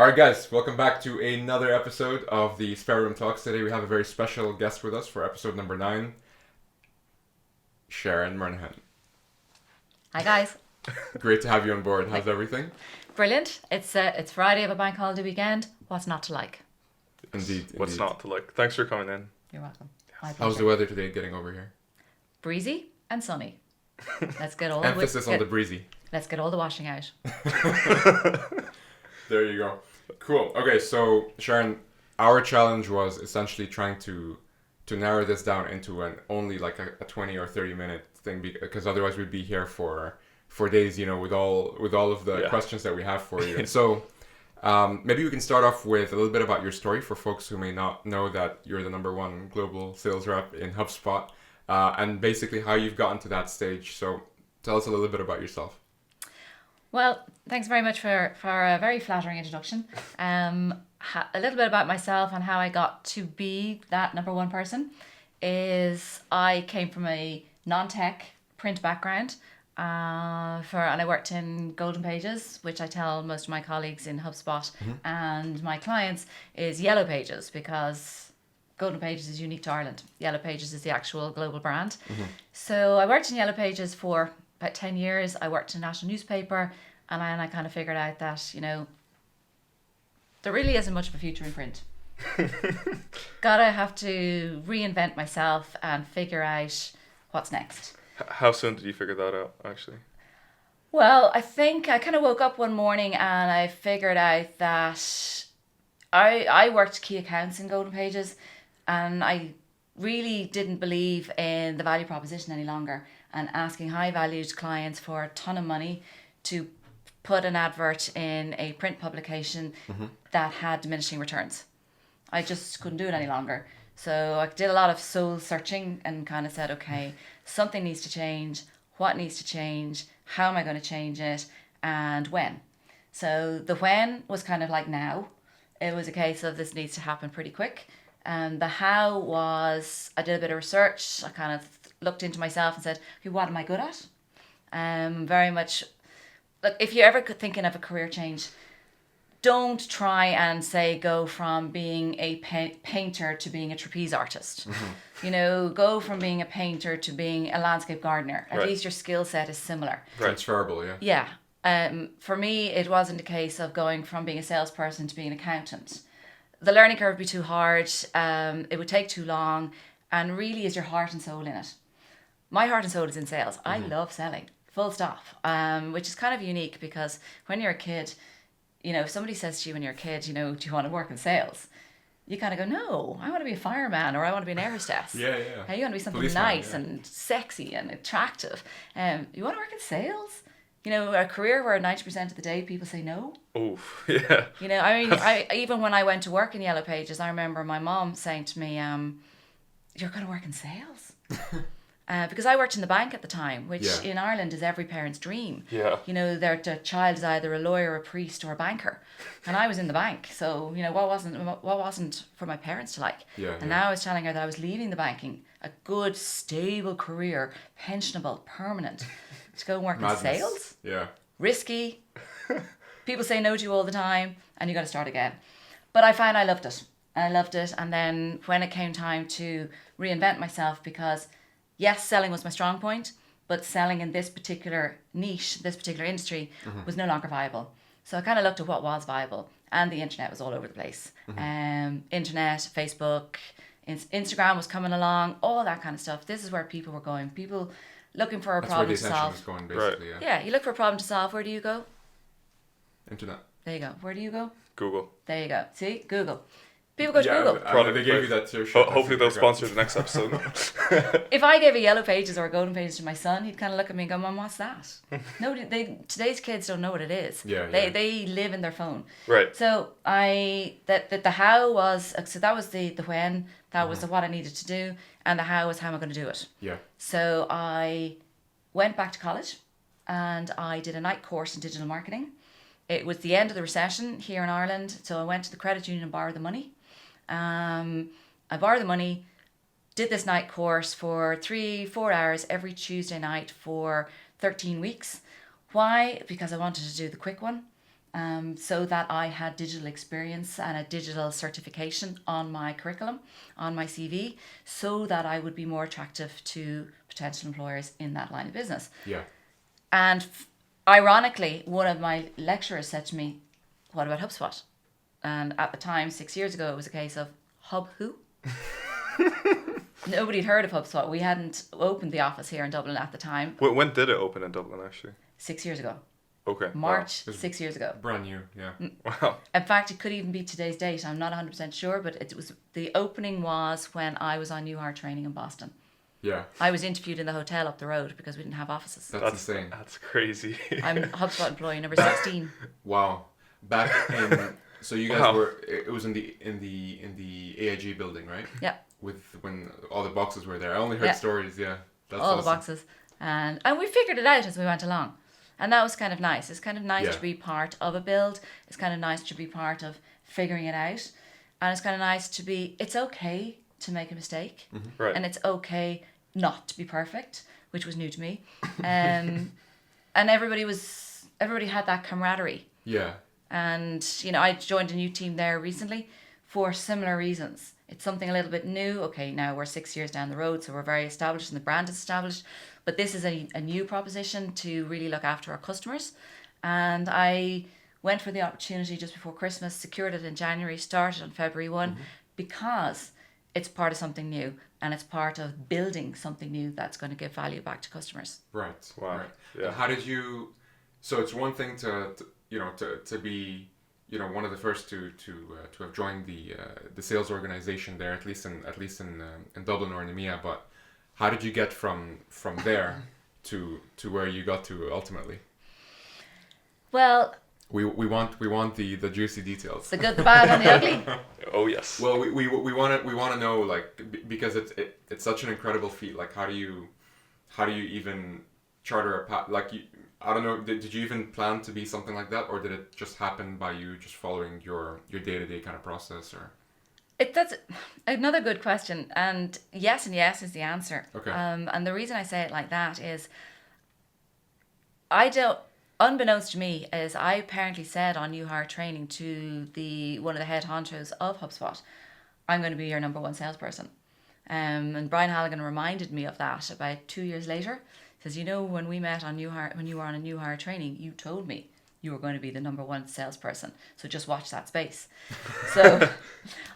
Alright guys, welcome back to another episode of the Spare Room Talks. Today we have a very special guest with us for episode number 9, Sharen Murnaghan. Hi guys. Great to have you on board. How's everything? Brilliant. It's Friday of a bank holiday weekend. What's not to like? Indeed. What's not to like? Thanks for coming in. You're welcome. How's the weather today getting over here? Breezy and sunny. Let's get all Emphasis on the breezy. Let's get all the washing out. There you go. Cool. Okay, so Sharon, our challenge was essentially trying to narrow this down into an only like a 20 or 30 minute thing, because otherwise we'd be here for days, you know, with all of the questions that we have for you. And so maybe we can start off with a little bit about your story for folks who may not know that you're the #1 global sales rep in Hubspot, and basically how you've gotten to that stage. So tell us a little bit about yourself. Well, thanks very much for a very flattering introduction. A little bit about myself and how I got to be that #1 person is I came from a non-tech print background, and I worked in Golden Pages, which I tell most of my colleagues in HubSpot and my clients is Yellow Pages, because Golden Pages is unique to Ireland. Yellow Pages is the actual global brand. So I worked in Yellow Pages for about 10 years. I worked in a national newspaper, and I kind of figured out that, you know, there really isn't much of a future in print. Gotta have to reinvent myself and figure out what's next. How soon did you figure that out, actually? Well, I think I kind of woke up one morning and I figured out that I worked key accounts in Golden Pages, and I really didn't believe in the value proposition any longer, and asking high valued clients for a ton of money to put an advert in a print publication that had diminishing returns. I just couldn't do it any longer. So I did a lot of soul searching and kind of said, okay, something needs to change. What needs to change? How am I going to change it? And when? So the when was kind of like now. It was a case of this needs to happen pretty quick. And the how was, I did a bit of research. I kind of looked into myself and said, okay, what am I good at? Very much, look, if you're ever thinking of a career change, don't try and say go from being a painter to being a trapeze artist. You know, go from being a painter to being a landscape gardener. At least your skill set is similar. Transferable, yeah. Yeah. For me, it wasn't a case of going from being a salesperson to being an accountant. The learning curve would be too hard. It would take too long. And really, is your heart and soul in it? My heart and soul is in sales. I love selling, full stop, which is kind of unique, because when you're a kid, you know, if somebody says to you when you're a kid, you know, do you want to work in sales? You kind of go, no, I want to be a fireman, or I want to be an air hostess. Yeah. Hey, you want to be something Policeman, nice and sexy and attractive. You want to work in sales? You know, a career where 90% of the day people say no. Oh, yeah. You know, I mean, even when I went to work in Yellow Pages, I remember my mom saying to me, you're going to work in sales? Because I worked in the bank at the time, which in Ireland is every parent's dream. Yeah. You know, their child is either a lawyer, a priest, or a banker, and I was in the bank. So you know, what wasn't for my parents to like. And now I was telling her that I was leaving the banking, a good stable career, pensionable, permanent, to go and work in sales. Yeah. Risky. People say no to you all the time, and you got to start again. But I found I loved it. And then when it came time to reinvent myself, because yes, selling was my strong point, but selling in this particular niche, this particular industry, was no longer viable. So I kind of looked at what was viable, and the internet was all over the place. Internet, Facebook, Instagram was coming along, all that kind of stuff. This is where people were going. People looking for a problem to solve. That's where the attention was going, basically. Yeah, you look for a problem to solve. Where do you go? Internet. There you go. Where do you go? Google. There you go. See? Google. People go to Google. They gave you that too. Hopefully they'll sponsor the next episode. If I gave a Yellow Pages or a Golden Pages to my son, he'd kind of look at me and go, Mom, what's that? No, today's kids don't know what it is. They live in their phone. Right. So the how was, so that was the when, that was the what I needed to do, and the how was how am I going to do it. Yeah. So I went back to college and I did a night course in digital marketing. It was the end of the recession here in Ireland, so I went to the credit union and borrowed the money. I borrowed the money, did this night course for 3-4 hours every Tuesday night for 13 weeks. Why? Because I wanted to do the quick one. so that I had digital experience and a digital certification on my curriculum, on my CV, so that I would be more attractive to potential employers in that line of business. Yeah. And ironically, one of my lecturers said to me, "What about HubSpot?" And at the time, 6 years ago, it was a case of Hub who? Nobody had heard of HubSpot. We hadn't opened the office here in Dublin at the time. When did it open in Dublin, actually? 6 years ago. Okay. March, Wow. 6 years ago. Brand new, yeah. Wow. In fact, it could even be today's date. I'm not 100% sure, but it was the opening was when I was on New Hire training in Boston. Yeah. I was interviewed in the hotel up the road because we didn't have offices. That's insane. That's crazy. I'm HubSpot employee number 16. Wow. Back in so you guys Wow. were it was in the AIG building, right? Yeah. With when all the boxes were there. I only heard Yeah. stories, yeah. That's All the awesome. boxes. And we figured it out as we went along. And that was kind of nice. It's kind of nice Yeah. to be part of a build. It's kind of nice to be part of figuring it out. And it's kind of nice to be, it's okay to make a mistake. Right. And it's okay not to be perfect, which was new to me. And everybody had that camaraderie. Yeah. And, I joined a new team there recently for similar reasons. It's something a little bit new. Okay, now we're 6 years down the road, so we're very established and the brand is established. But this is a new proposition to really look after our customers. And I went for the opportunity just before Christmas, secured it in January, started on February 1, because it's part of something new and it's part of building something new that's going to give value back to customers. Right. Wow. Right. Yeah. And how did you? So it's one thing to be one of the first to have joined the sales organization there, at least in Dublin or in EMEA. But how did you get from there to where you got to ultimately? Well, We want the juicy details. the good, the bad, and the ugly. Oh yes. Well, we want to know, like, because it's such an incredible feat. Like, how do you even charter a path? Like, I don't know. Did you even plan to be something like that, or did it just happen by you just following your day-to-day kind of process? Or That's another good question, and yes is the answer. Okay. And the reason I say it like that is, unbeknownst to me, is I apparently said on New Hire training to one of the head honchos of HubSpot, "I'm going to be your number one salesperson." And Brian Halligan reminded me of that about 2 years later. He says, when we met on New Hire, when you were on a New Hire training, you told me you were going to be the number one salesperson. So just watch that space. So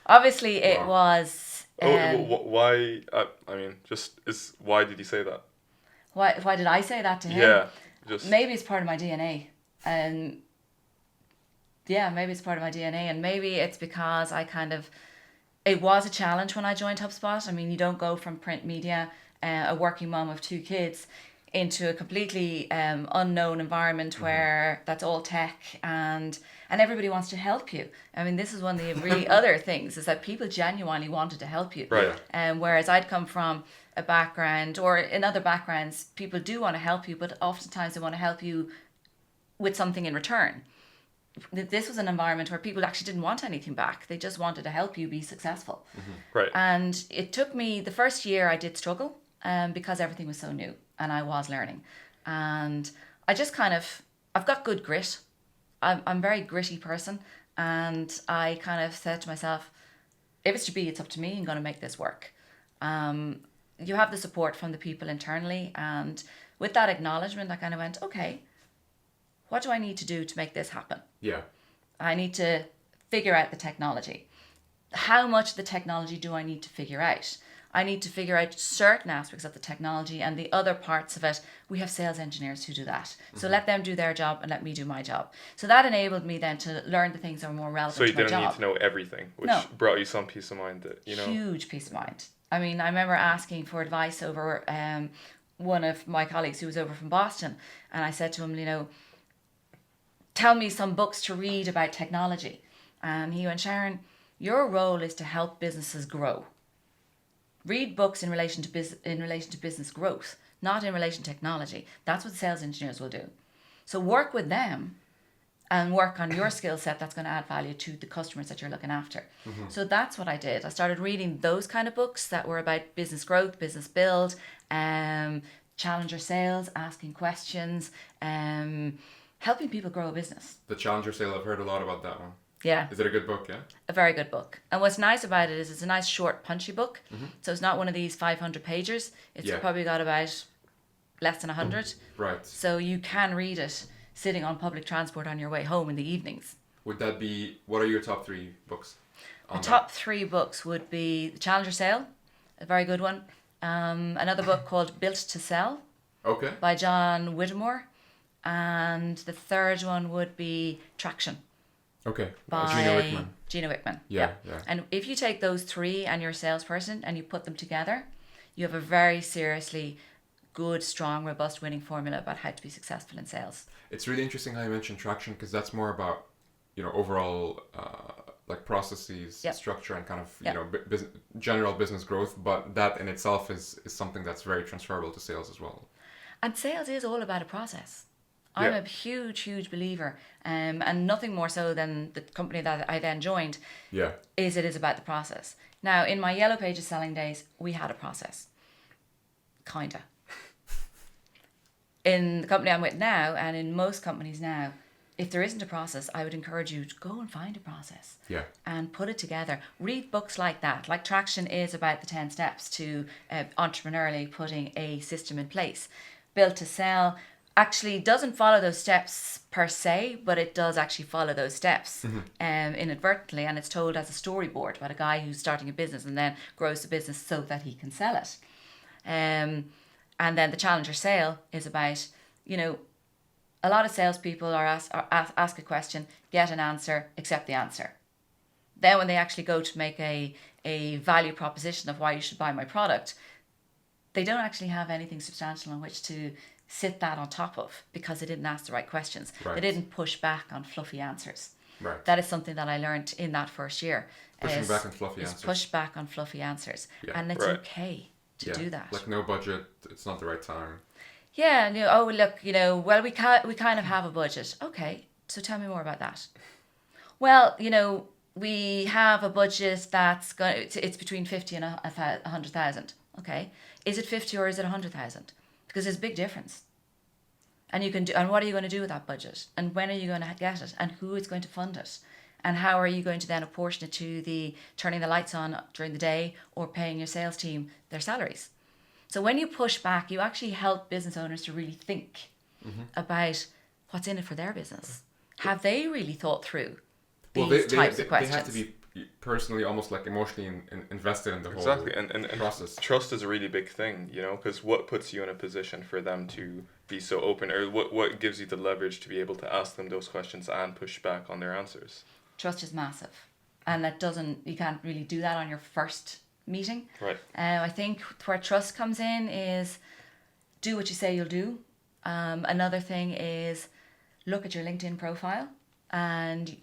obviously it Wow. was. Why? Why did you say that? Why did I say that to him? Yeah. Just. Maybe it's part of my DNA. And yeah, maybe it's part of my DNA. And maybe it's because it was a challenge when I joined HubSpot. I mean, you don't go from print media, a working mom of 2 kids, into a completely unknown environment where that's all tech and everybody wants to help you. I mean, this is one of the really other things, is that people genuinely wanted to help you. Right. Whereas I'd come from a background, or in other backgrounds, people do want to help you, but oftentimes they want to help you with something in return. This was an environment where people actually didn't want anything back. They just wanted to help you be successful. Right. And it took me, the first year I did struggle because everything was so new and I was learning. And I just I've got good grit. I'm a very gritty person. And I kind of said to myself, if it's to be, it's up to me. I'm going to make this work. You have the support from the people internally. And with that acknowledgement, I kind of went, okay, what do I need to do to make this happen? yeah. I need to figure out the technology. How much of the technology do I need to figure out? I need to figure out certain aspects of the technology, and the other parts of it, we have sales engineers who do that. So let them do their job and let me do my job. So that enabled me then to learn the things that were more relevant So you to my didn't job. need to know everything, which No. brought you some peace of mind that, Huge peace of mind. I mean, I remember asking for advice over one of my colleagues who was over from Boston, and I said to him, tell me some books to read about technology. And he went, "Sharon, your role is to help businesses grow. Read books in relation to business growth, not in relation to technology. That's what sales engineers will do. So work with them and work on your skill set that's going to add value to the customers that you're looking after." So that's what I did. I started reading those kind of books that were about business growth, business build, challenger sales, asking questions, helping people grow a business. The Challenger Sale, I've heard a lot about that one. Yeah. Is it a good book, yeah? A very good book. And what's nice about it is it's a nice short punchy book. So it's not one of these 500 pagers. It's probably got about less than 100. Right. So you can read it sitting on public transport on your way home in the evenings. Would that be, what are your top 3 books? The top 3 books would be The Challenger Sale, a very good one. Another book called Built to Sell Okay. by John Whittemore. And the third one would be Traction Okay. by Gina Wickman. Yeah. Yeah. And if you take those 3 and you're a salesperson and you put them together, you have a very seriously good, strong, robust winning formula about how to be successful in sales. It's really interesting how you mentioned Traction, because that's more about, overall like processes, structure, and kind of, general business growth. But that in itself is something that's very transferable to sales as well. And sales is all about a process. I'm a huge believer, and nothing more so than the company that I then joined. Yeah. It is about the process. Now, in my Yellow Pages selling days, we had a process. Kinda. In the company I'm with now, and in most companies now, if there isn't a process, I would encourage you to go and find a process. Yeah. And put it together. Read books like that. Like Traction is about the 10 steps to entrepreneurially putting a system in place. Built to Sell actually doesn't follow those steps per se, but it does actually follow those steps inadvertently, and it's told as a storyboard about a guy who's starting a business and then grows the business so that he can sell it. And then the Challenger Sale is about, a lot of salespeople are ask a question, get an answer, accept the answer. Then when they actually go to make a value proposition of why you should buy my product, they don't actually have anything substantial on which to sit that on top of, because they didn't ask the right questions. Right. They didn't push back on fluffy answers. Right. That is something that I learned in that first year. Pushing back on fluffy answers. Push back on fluffy answers. Yeah. And it's okay to do that. Like no budget, it's not the right time. Yeah, oh look, well we kind of have a budget. Okay, so tell me more about that. Well, we have a budget that's it's between 50 and 100,000. Okay, is it 50 or is it 100,000? Because there's a big difference. And and what are you going to do with that budget? And when are you going to get it? And who is going to fund it? And how are you going to then apportion it to the turning the lights on during the day or paying your sales team their salaries? So when you push back, you actually help business owners to really think about what's in it for their business. Have they really thought through these types of questions? They have to be personally, almost like emotionally invested in the whole and process. Trust is a really big thing, because what puts you in a position for them to be so open, or what gives you the leverage to be able to ask them those questions and push back on their answers? Trust is massive, and you can't really do that on your first meeting. Right. I think where trust comes in is do what you say you'll do. Another thing is look at your LinkedIn profile and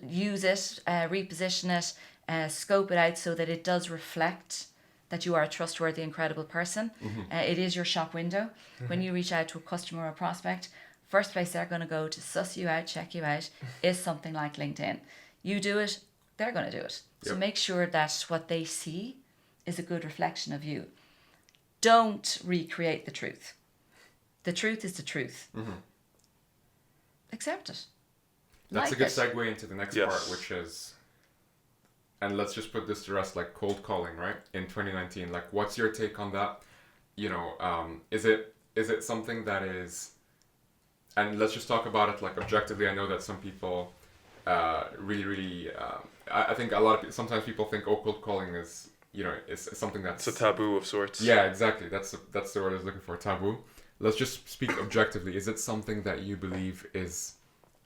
use it, reposition it, scope it out so that it does reflect that you are a trustworthy and credible person. It is your shop window. When you reach out to a customer or prospect, first place they're going to go to suss you out, check you out, is something like LinkedIn. You do it, they're going to do it. So make sure that what they see is a good reflection of you. Don't recreate the truth. The truth is the truth. Accept it. That's a good segue into the next part, which is, and let's just put this to rest, like cold calling, right? In 2019, like what's your take on that? Is it something that is, and let's just talk about it like objectively. I know that some people really, I think a lot of sometimes people think, cold calling is, is something that's... It's a taboo of sorts. Yeah, exactly. That's the word I was looking for, taboo. Let's just speak objectively. Is it something that you believe is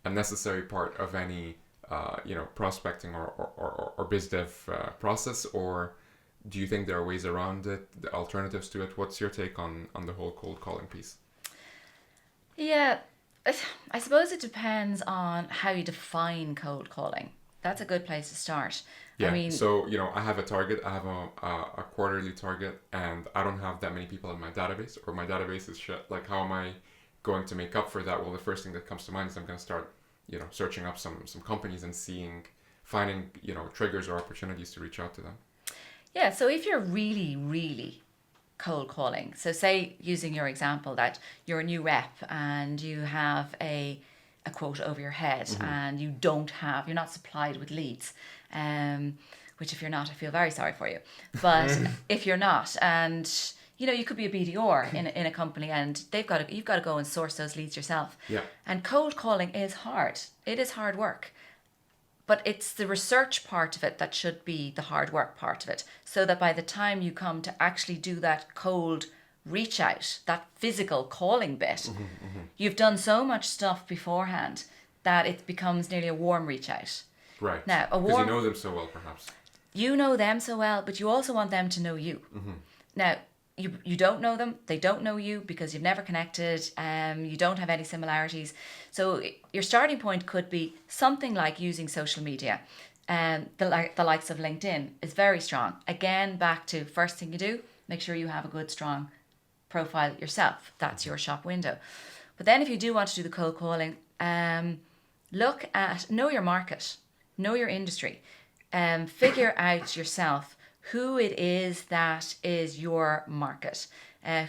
a necessary part of any, prospecting or biz dev process, or do you think there are ways around it, the alternatives to it? What's your take on the whole cold calling piece? Yeah, I suppose it depends on how you define cold calling. That's a good place to start. Yeah, I mean, so, I have a target, I have a quarterly target, and I don't have that many people in my database, or my database is shit. Like, how am I going to make up for that? Well, the first thing that comes to mind is I'm going to start, searching up some companies and finding, triggers or opportunities to reach out to them. Yeah, so if you're really, really cold calling, so say using your example that you're a new rep and you have a a quota over your head and you're not supplied with leads, which if you're not, I feel very sorry for you. But if you're not, and you could be a BDR in a company and you've got to go and source those leads yourself. Yeah. And cold calling is hard. It is hard work. But it's the research part of it that should be the hard work part of it. So that by the time you come to actually do that cold reach out, that physical calling bit, you've done so much stuff beforehand that it becomes nearly a warm reach out. Right. Now, because you know them so well, perhaps. You know them so well, but you also want them to know you. Now, you don't know them, they don't know you because you've never connected, you don't have any similarities. So your starting point could be something like using social media. The likes of LinkedIn is very strong. Again, back to first thing you do, make sure you have a good, strong profile yourself. That's your shop window. But then if you do want to do the cold calling, know your market, know your industry, figure out yourself who it is that is your market,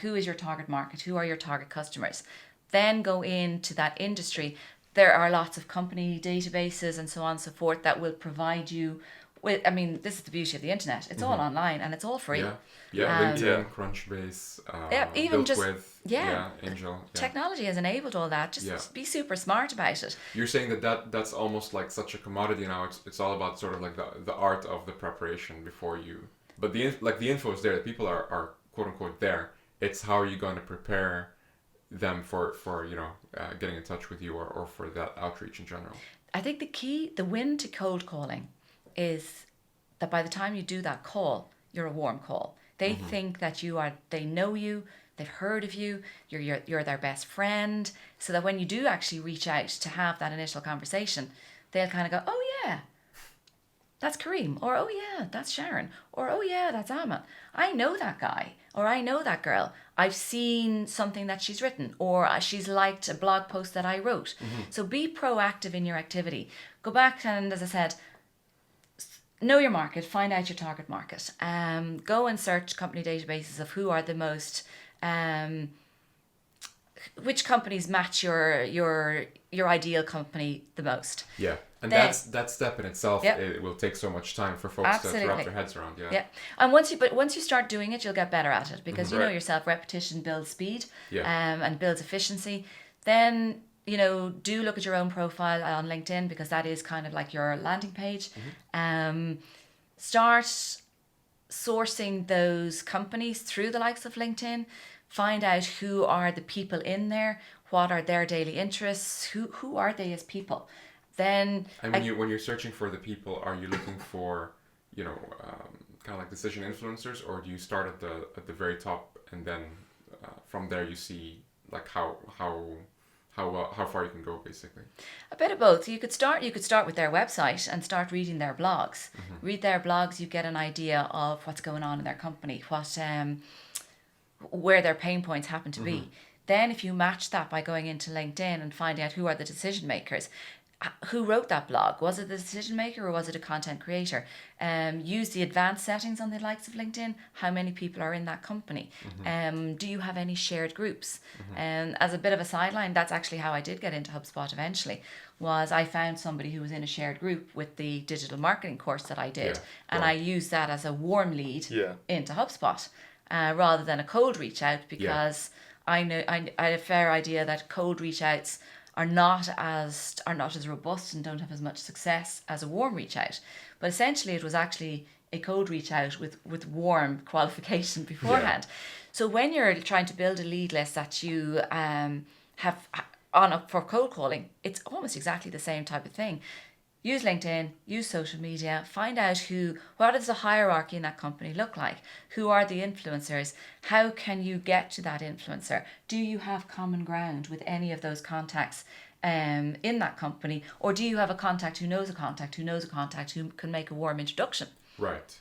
who is your target market, who are your target customers. Then go into that industry. There are lots of company databases and so on and so forth that will provide you with, this is the beauty of the internet. It's all online and it's all free. LinkedIn, Crunchbase, even Angel. Technology has enabled all that. Just be super smart about it. You're saying that's almost like such a commodity now. It's all about sort of like the art of the preparation before you. But the info is there. The people are quote unquote there. It's how are you going to prepare them for getting in touch with you or for that outreach in general. I think the win to cold calling is that by the time you do that call, you're a warm call. They think that they know you, they've heard of you, you're their best friend, so that when you do actually reach out to have that initial conversation, they'll kind of go, oh yeah, that's Kareem, or oh yeah, that's Sharon, or oh yeah, that's Amma. I know that guy, or I know that girl. I've seen something that she's written, or she's liked a blog post that I wrote. So be proactive in your activity. Go back and, as I said, know your market, find out your target market. Go and search company databases of who are the most, which companies match your ideal company the most. Yeah, and that step in itself, it will take so much time for folks to wrap their heads around. Yeah. And once you start doing it, you'll get better at it because you know yourself, repetition builds speed, and builds efficiency. Then do look at your own profile on LinkedIn because that is kind of like your landing page. Start sourcing those companies through the likes of LinkedIn. Find out who are the people in there, what are their daily interests, who are they as people. Then when you're searching for the people, are you looking for kind of like decision influencers, or do you start at the very top and then from there you see like how far you can go, basically? A bit of both. You could start with their website and start reading their blogs. Read their blogs, you get an idea of what's going on in their company, where their pain points happen to be. Then if you match that by going into LinkedIn and finding out who are the decision makers, who wrote that blog? Was it the decision maker or was it a content creator? Use the advanced settings on the likes of LinkedIn. How many people are in that company? Do you have any shared groups? As a bit of a sideline, that's actually how I did get into HubSpot eventually. Was I found somebody who was in a shared group with the digital marketing course that I did, and I used that as a warm lead into HubSpot rather than a cold reach out because I had a fair idea that cold reach outs are not as robust and don't have as much success as a warm reach out. But essentially it was actually a cold reach out with warm qualification beforehand. So when you're trying to build a lead list that you have on up for cold calling, it's almost exactly the same type of thing. Use LinkedIn, use social media, find out what does the hierarchy in that company look like? Who are the influencers? How can you get to that influencer? Do you have common ground with any of those contacts in that company? Or do you have a contact who knows a contact who knows a contact who can make a warm introduction? Right.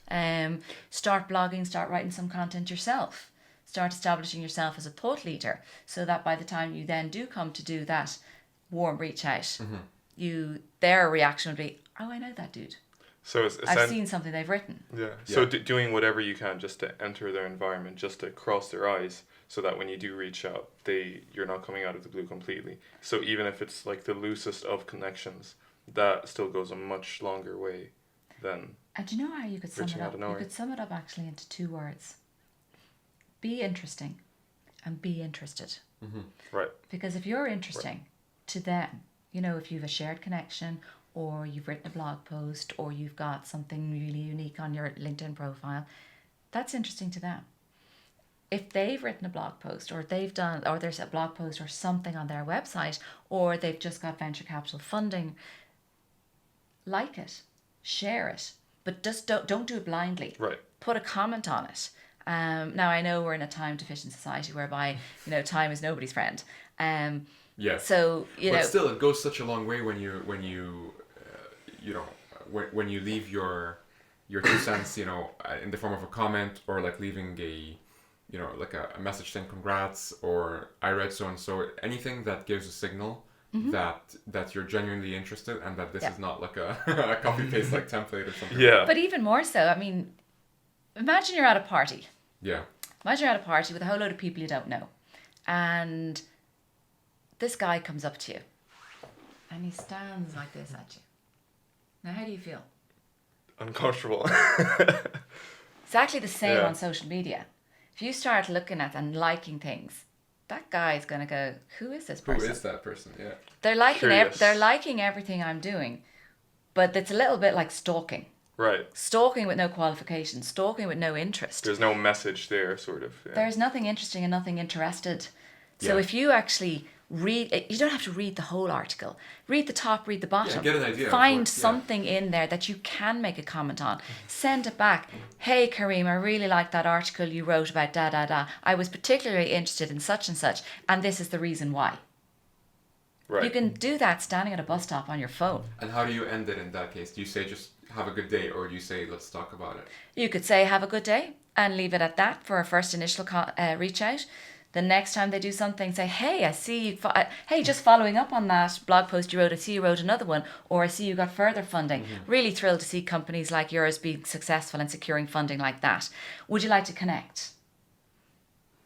Start blogging, start writing some content yourself. Start establishing yourself as a thought leader so that by the time you then do come to do that warm reach out, their reaction would be, oh, I know that dude. So it's I've seen something they've written. Yeah. So doing whatever you can just to enter their environment, just to cross their eyes, so that when you do reach out, you're not coming out of the blue completely. So even if it's like the loosest of connections, that still goes a much longer way than. And do you know how you could sum it reaching out up? of You nowhere. could sum it up actually into 2 words. Be interesting and be interested. Right. Because if you're interesting to them, you know, if you have a shared connection or you've written a blog post or you've got something really unique on your LinkedIn profile, that's interesting to them. If they've written a blog post or there's a blog post or something on their website or they've just got venture capital funding, like it, share it, but just don't do it blindly. Right. Put a comment on it. Now I know we're in a time deficient society whereby, you know, time is nobody's friend. Yeah. So But still, it goes such a long way when you when you leave your 2 cents, you know, in the form of a comment or like leaving like a message saying congrats or I read so and so, anything that gives a signal that you're genuinely interested and that this is not like a copy paste like template or something. Yeah. But even more so, I mean, imagine you're at a party. Yeah. Imagine you're at a party with a whole load of people you don't know, and this guy comes up to you, and he stands like this at you. Now, how do you feel? Uncomfortable. Exactly the same Yeah. on social media. If you start looking at and liking things, that guy's gonna go, "Who is this person? Who is that person?" Yeah. They're liking Curious. they're liking everything I'm doing, but it's a little bit like stalking. Right. Stalking with no qualifications, stalking with no interest. There's no message there, sort of. Yeah. There's nothing interesting and nothing interested. So Yeah. if you actually read, you don't have to read the whole article. Read the top, read the bottom. get an idea of Find what- yeah. something in there that you can make a comment on. Send it back. Hey, Kareem, I really like that article you wrote about da da da. I was particularly interested in such and such, and this is the reason why. Right. You can do that standing at a bus stop on your phone. And how do you end it in that case? Do you say just have a good day, or do you say let's talk about it? You could say have a good day and leave it at that for a first initial reach out. The next time they do something, say, hey, I see you, hey, just following up on that blog post you wrote, I see you wrote another one, or I see you got further funding. Really thrilled to see companies like yours being successful and securing funding like that. Would you like to connect?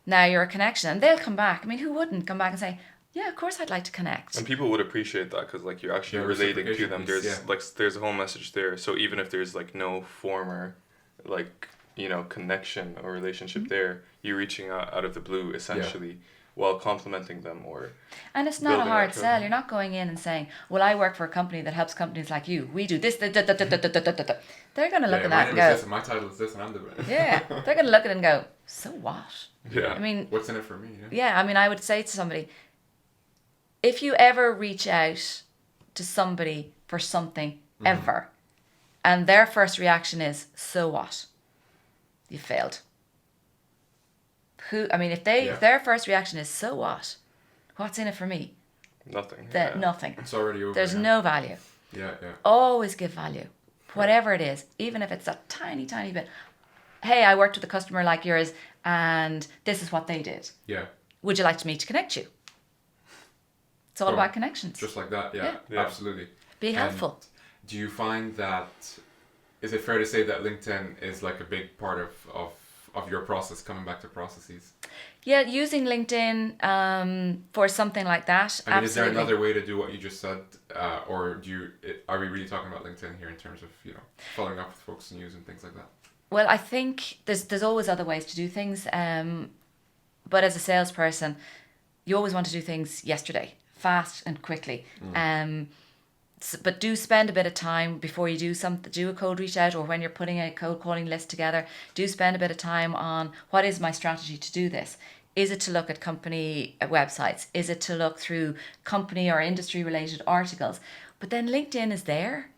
Now you're a connection, and they'll come back. I mean, who wouldn't come back and say, yeah, of course I'd like to connect. And people would appreciate that because like you're actually Yeah, relating to reciprocation them. piece, There's like there's a whole message there. So even if there's like no former like connection or relationship there, you're reaching out of the blue essentially while complimenting them or. And it's not a building hard up sell. You're not going in and saying, well, I work for a company that helps companies like you. We do this. They're going to look at that and my name is go, this, and my title is this, and I'm the yeah. They're going to look at it and go, so what? Yeah. I mean, What's in it for me? yeah, I mean, I would say to somebody, if you ever reach out to somebody for something ever, and their first reaction is, so what? You failed. If their first reaction is, so what? What's in it for me? Nothing. That yeah. nothing. It's already over. There's yeah. no value. Yeah. Always give value, whatever it is, even if it's a tiny, tiny bit. Hey, I worked with a customer like yours, and this is what they did. Yeah. Would you like me to connect you? It's all Cool. about connections. Just like that. Yeah. Yeah. Absolutely. Be helpful. And do you find that? Is it fair to say that LinkedIn is like a big part of your process? Coming back to processes. Yeah, using LinkedIn for something like that. I mean, absolutely. is there another way to do what you just said, or are we really talking about LinkedIn here in terms of following up with folks and using things like that? Well, I think there's always other ways to do things. But as a salesperson, you always want to do things yesterday, fast and quickly. But do spend a bit of time before you do a cold reach out, or when you're putting a cold calling list together. Do spend a bit of time on what is my strategy to do this. Is it to look at company websites? Is it to look through company or industry related articles? But then LinkedIn is there.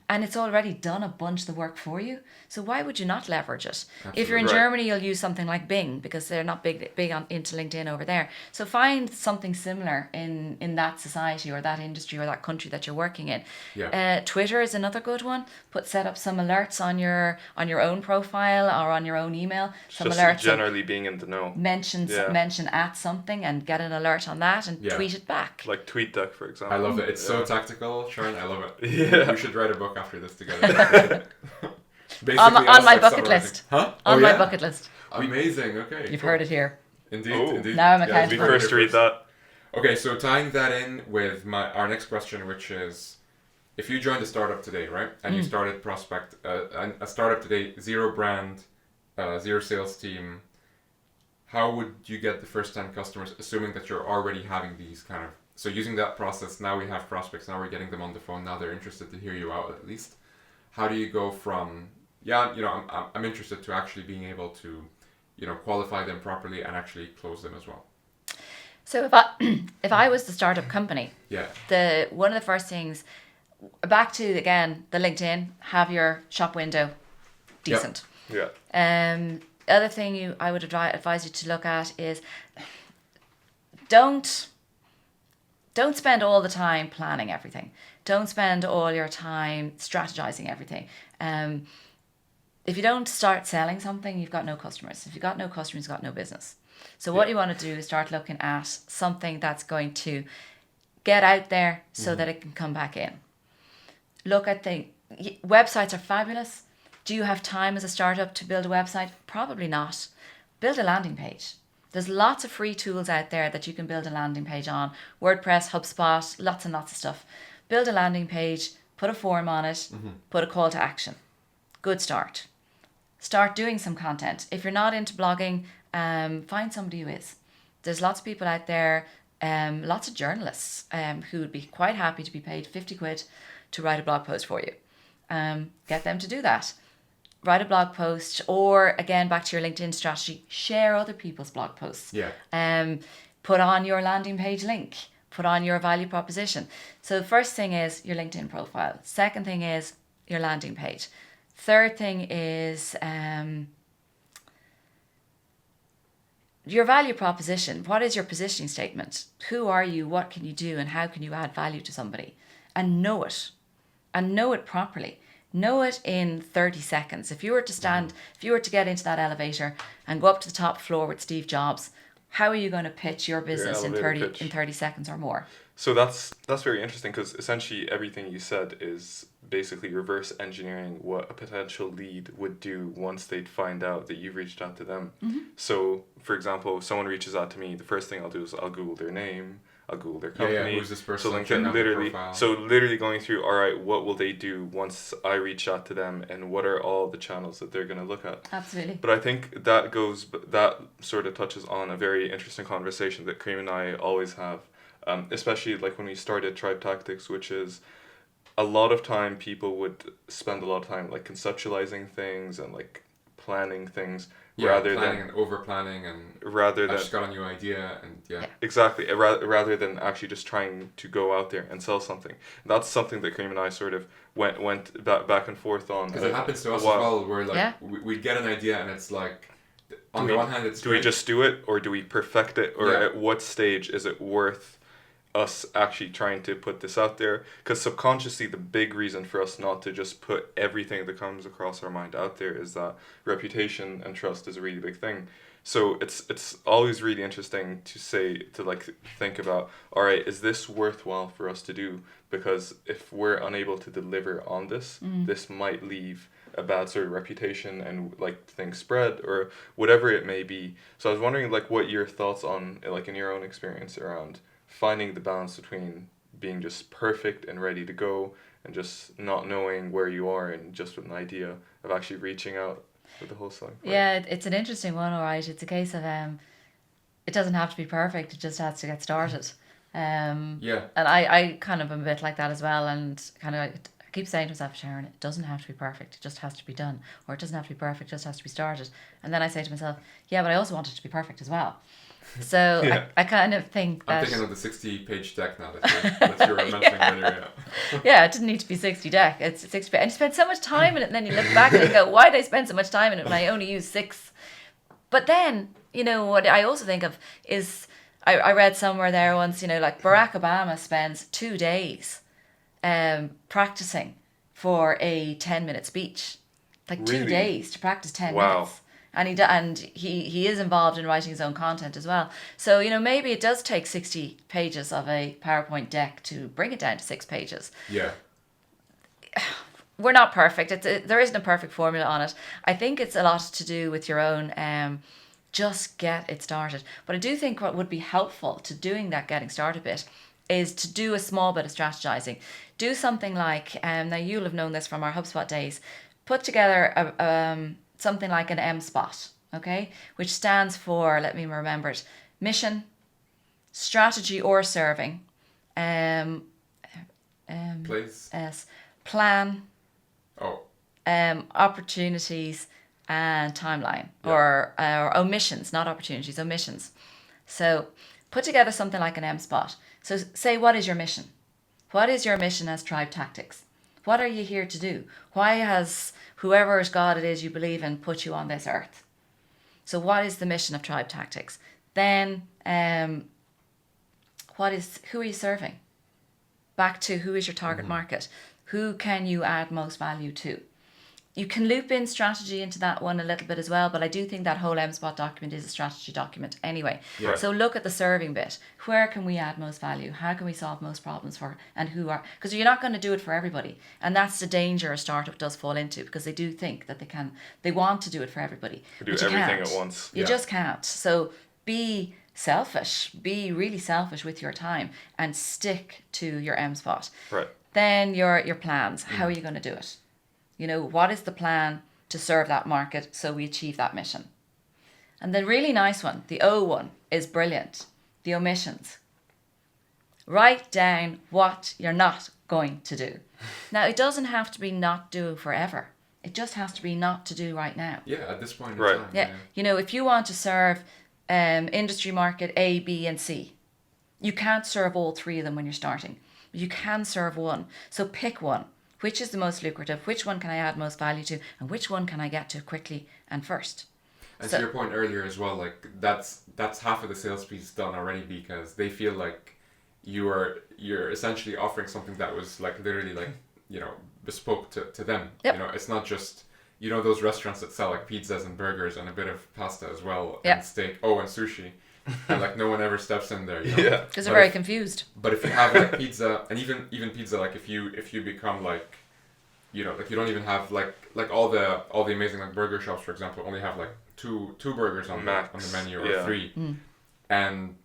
And it's already done a bunch of the work for you. So why would you not leverage it? If you're in Right. Germany, you'll use something like Bing because they're not big into LinkedIn over there. So find something similar in that society or that industry or that country that you're working in. Yeah. Twitter is another good one. Set up some alerts on your own profile or on your own email. Some Just alerts. generally being in the know. Mention at something and get an alert on that and tweet it back. Like TweetDeck, for example. I love it. It's so tactical, Sharon. I love it. Yeah. We should should write a book after this together. Basically, On us, my like, bucket summarizing. list. Huh? On Oh, my yeah? bucket list. Amazing. Okay. You've cool. heard it here. Indeed. Oh. Indeed. Now I'm Let me accountable. first read that. Okay, so tying that in with our next question, which is, if you joined a startup today, right, and you started a startup today, zero brand, zero sales team, how would you get the first-time customers, assuming that you're already having these kind of, so using that process, now we have prospects, now we're getting them on the phone, now they're interested to hear you out at least. How do you go from, I'm interested, to actually being able to, qualify them properly and actually close them as well? So if I was the startup company, Yeah. one of the first things, back to again the LinkedIn, have your shop window decent. Yeah. Other thing I would advise you to look at is don't spend all the time planning everything. Don't spend all your time strategizing everything. If you don't start selling something, you've got no customers. If you've got no customers, you've got no business. So what you want to do is start looking at something that's going to get out there so that it can come back in. Look at websites are fabulous. Do you have time as a startup to build a website? Probably not. Build a landing page. There's lots of free tools out there that you can build a landing page on. WordPress, HubSpot, lots and lots of stuff. Build a landing page, put a form on it, put a call to action. Good start. Start doing some content. If you're not into blogging, find somebody who is. There's lots of people out there, lots of journalists who would be quite happy to be paid 50 quid to write a blog post for you. Get them to do that. Write a blog post, or again, back to your LinkedIn strategy, share other people's blog posts. Yeah. Put on your landing page link, put on your value proposition. So the first thing is your LinkedIn profile. Second thing is your landing page. Third thing is your value proposition. What is your positioning statement? Who are you? What can you do? And how can you add value to somebody? And know it. And know it properly. Know it in 30 seconds. If you were to get into that elevator and go up to the top floor with Steve Jobs, how are you going to pitch your business in 30 seconds or more? So that's very interesting, because essentially everything you said is basically reverse engineering what a potential lead would do once they'd find out that you've reached out to them. So, for example, if someone reaches out to me, the first thing I'll do is I'll Google their name, I'll Google their company. Yeah, who's this person? So Check LinkedIn out their literally, profile. literally going through, all right, what will they do once I reach out to them, and what are all the channels that they're going to look at? Absolutely. But I think that sort of touches on a very interesting conversation that Kareem and I always have, especially like when we started Tribe Tactics, which is a lot of time people would spend a lot of time like conceptualizing things and like planning things, rather planning than and over planning, and rather I than just got a new idea, and exactly rather than actually just trying to go out there and sell something. That's something that Kareem and I sort of went back and forth on. because it happens to us as well, where like we get an idea and it's like, on the one hand it's do we just do it, or do we perfect it, or at what stage is it worth us actually trying to put this out there? Because subconsciously the big reason for us not to just put everything that comes across our mind out there is that reputation and trust is a really big thing. So it's always really interesting to think about, all right, is this worthwhile for us to do? Because if we're unable to deliver on this, this might leave a bad sort of reputation and like things spread or whatever it may be. So I was wondering like what your thoughts on, like in your own experience, around finding the balance between being just perfect and ready to go and just not knowing where you are and just with an idea of actually reaching out with the whole selling point. Yeah, it's an interesting one, all right. It's a case of it doesn't have to be perfect, it just has to get started. And I kind of am a bit like that as well, and kind of I keep saying to myself, Sharon, it doesn't have to be perfect, it just has to be done. Or it doesn't have to be perfect, it just has to be started. And then I say to myself, yeah, but I also want it to be perfect as well. So I kind of think that... I'm thinking of the 60-page deck now that you're mentioning earlier. Yeah, it didn't need to be 60 deck. It's 60 and you spend so much time in it, and then you look back and you go, why did I spend so much time in it when I only used 6? But then, what I also think of is, I read somewhere there once, like Barack Obama spends 2 days practicing for a 10-minute speech. Like 2 days to practice 10 minutes. And he is involved in writing his own content as well. So, maybe it does take 60 pages of a PowerPoint deck to bring it down to 6 pages. Yeah. we're not perfect. There isn't a perfect formula on it. I think it's a lot to do with your own, just get it started. But I do think what would be helpful to doing that getting started bit is to do a small bit of strategizing. Do something like, now you'll have known this from our HubSpot days, put together something like an M-spot, okay? Which stands for, let me remember it, mission, strategy or serving, Place. plan, Oh. opportunities, and timeline, Yeah. or omissions, not opportunities, omissions. So put together something like an M-spot. So say, what is your mission? What is your mission as Tribe Tactics? What are you here to do? Why has whoever's God it is you believe in put you on this earth? So what is the mission of Tribe Tactics? Then who are you serving? Back to who is your target market? Who can you add most value to? You can loop in strategy into that one a little bit as well, but I do think that whole M-spot document is a strategy document anyway. Yeah. So look at the serving bit. Where can we add most value? How can we solve most problems for, and who are, because you're not going to do it for everybody. And that's the danger a startup does fall into, because they do think that they want to do it for everybody. Do but you everything can't. at once. You Yeah. just can't. So be selfish, be really selfish with your time and stick to your M-spot. Right. Then your plans. How are you going to do it? You know, what is the plan to serve that market so we achieve that mission? And the really nice one, the O one, is brilliant. The omissions. Write down what you're not going to do. Now, it doesn't have to be not do forever. It just has to be not to do right now. Yeah, at this point in Right. time. Yeah. You know, if you want to serve industry market A, B, and C, you can't serve all three of them when you're starting. You can serve one. So pick one. Which is the most lucrative? Which one can I add most value to? And which one can I get to quickly and first? And So- to your point earlier as well, like that's half of the sales piece done already, because they feel like you're essentially offering something that was like literally like, you know, bespoke to them. Yep. You know, it's not just, you know, those restaurants that sell like pizzas and burgers and a bit of pasta as well, Yep. and steak, and sushi, and like no one ever steps in there. You know? Yeah. Because But they're very if- confused. But if you have like pizza, and even pizza, like if you become like, you know, like you don't even have like all the amazing like burger shops, for example, only have like two burgers on Max, the menu, or yeah. 3, and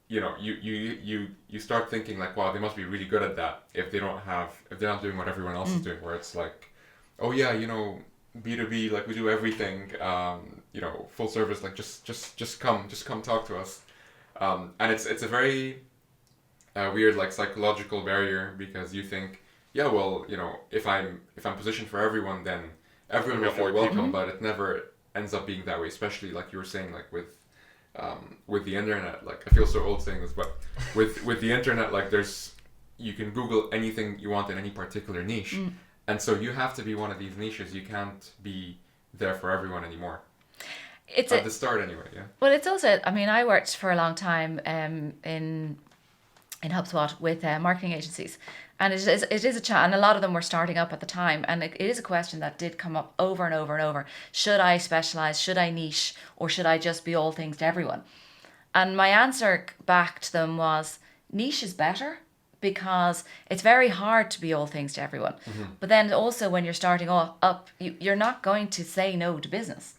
you know you start thinking like, wow, they must be really good at that if they're not doing what everyone else is doing, where it's like, oh yeah, you know, B2B, like we do everything, you know, full service, like just come talk to us, and it's a very weird like psychological barrier, because you think, yeah, well, you know, if I'm positioned for everyone, then everyone will We've got feel more welcome, people. but it never ends up being that way, especially like you were saying, like with the internet. Like, I feel so old saying this, but with the internet, like you can Google anything you want in any particular niche, and so you have to be one of these niches. You can't be there for everyone anymore. It's At the start anyway, yeah. Well, it's also, I mean, I worked for a long time in HubSpot with marketing agencies, and it is a chat, and a lot of them were starting up at the time, and it is a question that did come up over and over and over. Should I specialize? Should I niche? Or should I just be all things to everyone? And my answer back to them was, niche is better, because it's very hard to be all things to everyone. But then also when you're starting up, you're not going to say no to business.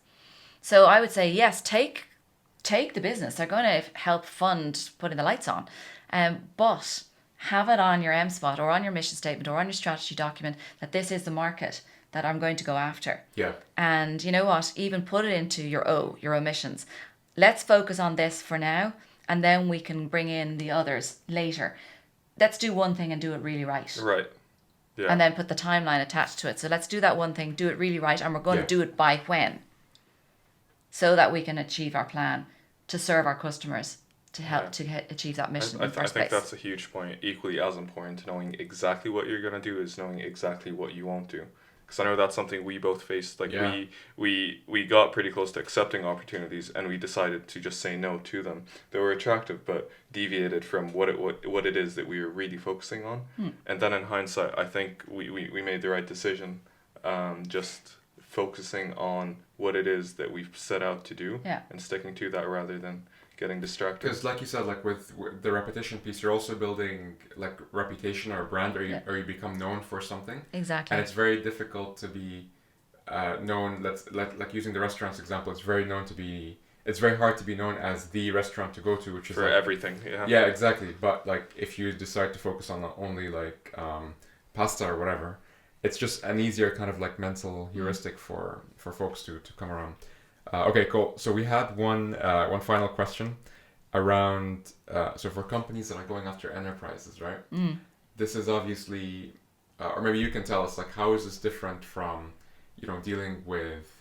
So I would say, yes, take the business. They're going to help fund putting the lights on. But have it on your M-spot or on your mission statement or on your strategy document that this is the market that I'm going to go after. Yeah. And you know what? Even put it into your omissions. Let's focus on this for now, and then we can bring in the others later. Let's do one thing and do it really right. Right. Yeah. And then put the timeline attached to it. So let's do that one thing, do it really right, and we're going Yeah. to do it by when, so that we can achieve our plan to serve our customers, to help achieve that mission in the I first think place. that's a huge point. Equally as important to knowing exactly what you're going to do is knowing exactly what you won't do. Because I know that's something we both faced. Like Yeah. we got pretty close to accepting opportunities, and we decided to just say no to them. They were attractive, but deviated from what it is that we were really focusing on. And then in hindsight, I think we made the right decision, just focusing on what it is that we've set out to do, Yeah. and sticking to that rather than getting distracted. Because, like you said, like with the repetition piece, you're also building like reputation or brand, or you become known for something. Exactly. And it's very difficult to be known. Like using the restaurants example, it's very hard to be known as the restaurant to go to, which is for like, everything. Yeah. Yeah, exactly. But like if you decide to focus on only like pasta or whatever, it's just an easier kind of like mental heuristic for folks to come around. Okay, cool. So we had one final question around so for companies that are going after enterprises, right? This is obviously, or maybe you can tell us, like, how is this different from, dealing with,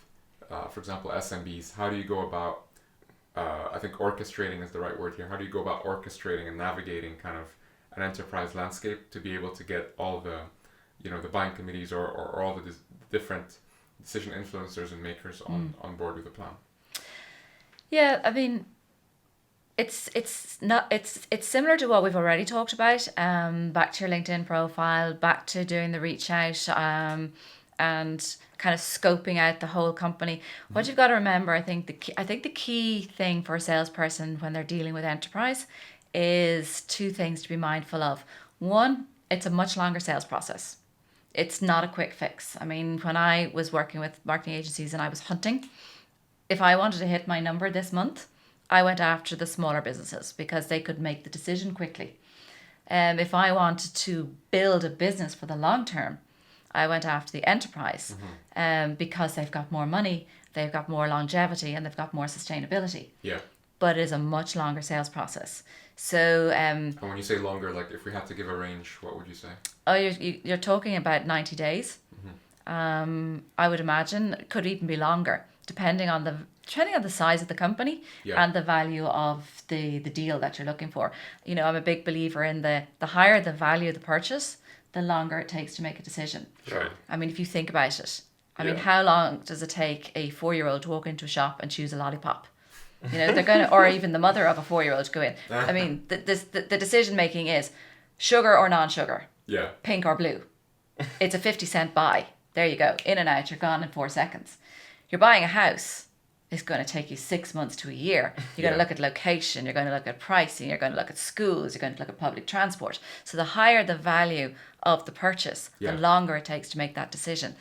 for example, SMBs? How do you go about, I think orchestrating is the right word here. How do you go about orchestrating and navigating kind of an enterprise landscape to be able to get all the, the buying committees or all the different decision influencers and makers on board with the plan? Yeah, I mean, it's similar to what we've already talked about. Back to your LinkedIn profile, back to doing the reach out, and kind of scoping out the whole company. What you've got to remember, I think the key thing for a salesperson when they're dealing with enterprise is two things to be mindful of. One, it's a much longer sales process. It's not a quick fix. I mean, when I was working with marketing agencies and I was hunting, if I wanted to hit my number this month, I went after the smaller businesses because they could make the decision quickly. If I wanted to build a business for the long term, I went after the enterprise because they've got more money, they've got more longevity, and they've got more sustainability. Yeah. But it is a much longer sales process. So, and when you say longer, like if we had to give a range, what would you say? Oh, you're talking about 90 days. I would imagine it could even be longer, depending on the size of the company and the value of the deal that you're looking for. I'm a big believer in the higher the value of the purchase, the longer it takes to make a decision. Right. I mean, if you think about it, I mean, how long does it take a 4-year-old to walk into a shop and choose a lollipop? They're gonna, or even the mother of a 4-year-old to go in. I mean, the decision making is sugar or non-sugar, pink or blue. It's a 50-cent buy. There you go, in and out. You're gone in 4 seconds. You're buying a house. It's going to take you 6 months to a year. You're going to look at location. You're going to look at pricing. You're going to look at schools. You're going to look at public transport. So the higher the value of the purchase, the longer it takes to make that decision.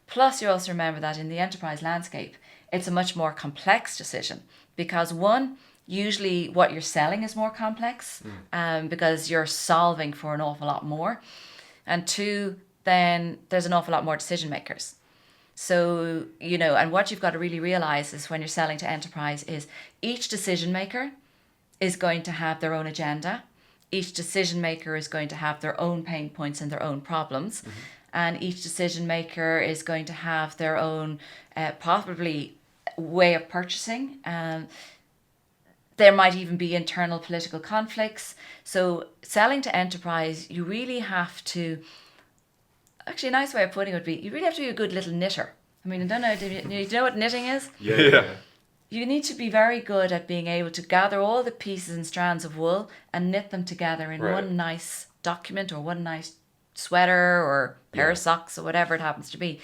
Plus, you also remember that in the enterprise landscape, it's a much more complex decision because one, usually what you're selling is more complex because you're solving for an awful lot more. And two, then there's an awful lot more decision makers. So, and what you've got to really realize is when you're selling to enterprise is each decision maker is going to have their own agenda. Each decision maker is going to have their own pain points and their own problems. And each decision maker is going to have their own probably way of purchasing. There might even be internal political conflicts. So selling to enterprise, you really have to, actually a nice way of putting it would be, you really have to be a good little knitter. I mean, I don't know, do you know what knitting is? Yeah. You need to be very good at being able to gather all the pieces and strands of wool and knit them together in one nice document or one nice sweater or pair of socks or whatever it happens to be.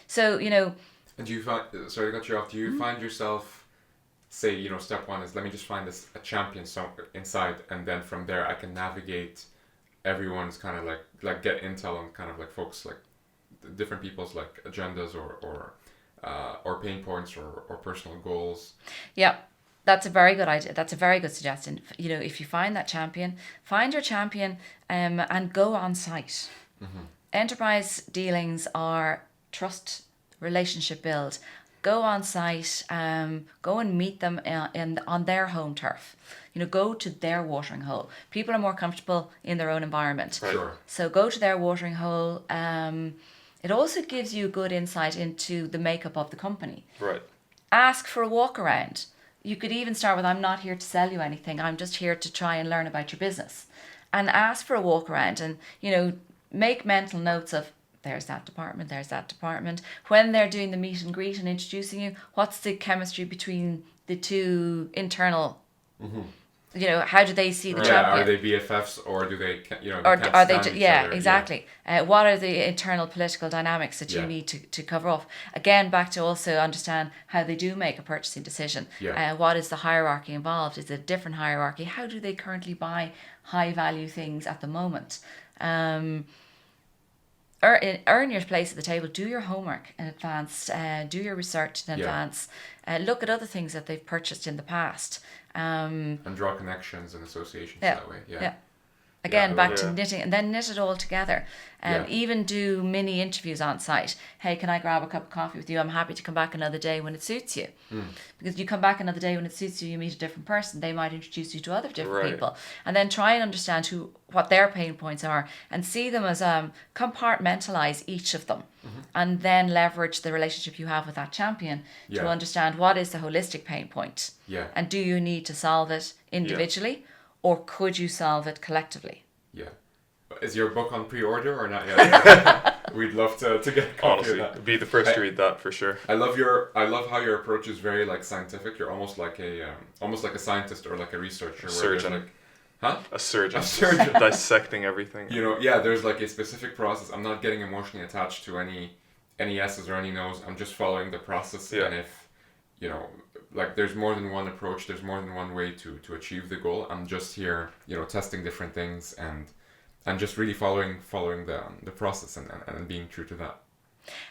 So, And do you find, sorry to cut you off, do you find yourself, say, step one is let me just find a champion inside, and then from there I can navigate everyone's kind of like get intel and kind of like focus like different people's like agendas or pain points or personal goals. Yeah, that's a very good idea. That's a very good suggestion. If you find that champion, find your champion and go on site. Enterprise dealings are trust, relationship build. Go on site, go and meet them on their home turf. Go to their watering hole. People are more comfortable in their own environment. Right. Sure. So go to their watering hole. It also gives you good insight into the makeup of the company. Right. Ask for a walk around. You could even start with, I'm not here to sell you anything. I'm just here to try and learn about your business. And ask for a walk around and, make mental notes of, there's that department. When they're doing the meet and greet and introducing you, what's the chemistry between the two internal how do they see the Right. champion? Are they BFFs or do they, they Or can't are they stand each yeah, other? exactly. What are the internal political dynamics that you Yeah. need to cover off? Again, back to also understand how they do make a purchasing decision. Yeah. What is the hierarchy involved? Is it a different hierarchy? How do they currently buy high value things at the moment? Earn your place at the table. Do your homework in advance. Do your research in Yeah. advance. Look at other things that they've purchased in the past. And draw connections and associations Yeah. that way. Yeah. Yeah. Again, Yeah, back yeah. to knitting, and then knit it all together. Yeah. Even do mini interviews on site. Hey, can I grab a cup of coffee with you? I'm happy to come back another day when it suits you. Because you come back another day when it suits you, you meet a different person. They might introduce you to other different Right. people, and then try and understand what their pain points are, and see them as compartmentalize each of them, and then leverage the relationship you have with that champion Yeah. to understand what is the holistic pain point, Yeah. and do you need to solve it individually, or could you solve it collectively? Yeah. Is your book on pre-order or not yet? We'd love to get a copy Honestly, of that. be the first to read that for sure. I love how your approach is very like scientific. You're almost like a scientist or like a researcher. Where there's, Surgeon. like, huh? A surgeon. A surgeon. Dissecting everything. There's like a specific process. I'm not getting emotionally attached to any yeses or any nos. I'm just following the process. Yeah. And if, like there's more than one approach, there's more than one way to achieve the goal. I'm just here, testing different things and just really following the process and being true to that.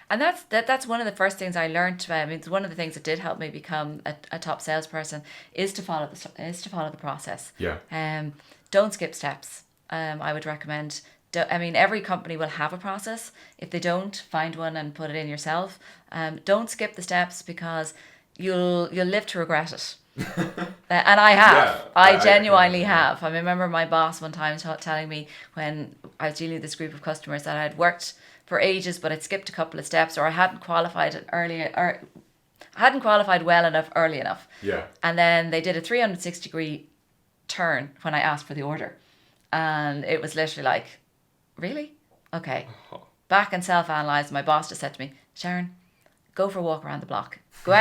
And that's one of the first things I learned. It's one of the things that did help me become a top salesperson is to follow the process. Yeah. Don't skip steps. I would recommend. Every company will have a process. If they don't, find one and put it in yourself. Don't skip the steps because you'll live to regret it. And I have. Yeah, I I genuinely agree. have. I remember my boss one time telling me when I was dealing with this group of customers that I'd worked for ages, but I'd skipped a couple of steps, or I hadn't qualified well enough early enough. Yeah. And then they did a 360-degree turn when I asked for the order, and it was literally like, really? Okay. Back and self-analyze. My boss just said to me, Sharen, go for a walk around the block. Go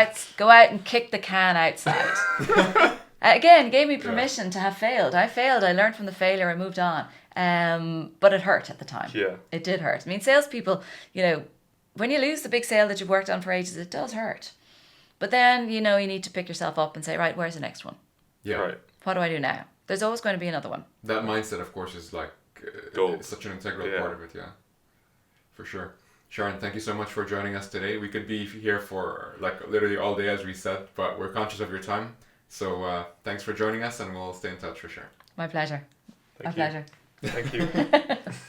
out and kick the can outside. Again, gave me permission to have failed. I failed. I learned from the failure. I moved on. But it hurt at the time. Yeah. It did hurt. Salespeople, when you lose the big sale that you've worked on for ages, it does hurt. But then, you need to pick yourself up and say, right, where's the next one? Yeah. Right. What do I do now? There's always going to be another one. That mindset, of course, is like Gold. such an integral Yeah. part of it. Yeah. For sure. Sharen, thank you so much for joining us today. We could be here for like literally all day, as we said, but we're conscious of your time. So thanks for joining us, and we'll stay in touch for sure. My pleasure. Thank My you. pleasure. Thank you.